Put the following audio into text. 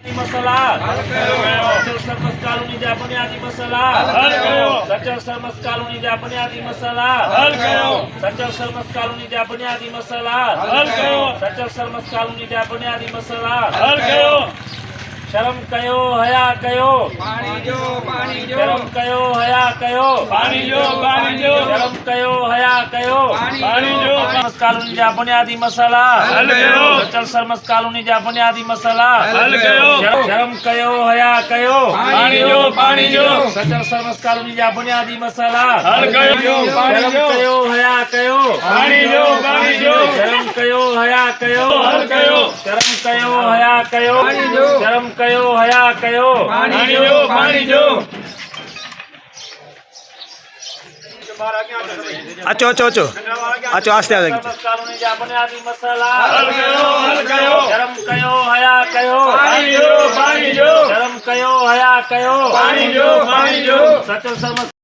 मसाला सचल सरमस कालोनी जा बुनियादी मसाला सचल सरमस कालोनी जा बुनियादी मसाला सचल सरमस कालोनी जा बुनियादी मसाला सचल सरमस कालोनी जा बुनियादी मसाला शर्म कयो हया कयो शर्म कयो हया कयो शर्म कयो हया कयो सरमस कालोनी जा बुनियादी मसाला सचल सरमस कालोनी जा बुनियादी मसाला शर्म कयो हया कयो सचल सरमस कालोनी जा बुनियादी मसाला शर्म कयो हया कयो शर्म कयो हया कयो शर्म कयो हया कयो शर्म कयो हया कयो आचो आचो आचो आचो आस्ते आ कालोनी जा बुनियादी मसाला शर्म कयो हया कयो शर्म कयो हया कयो सचल सरमस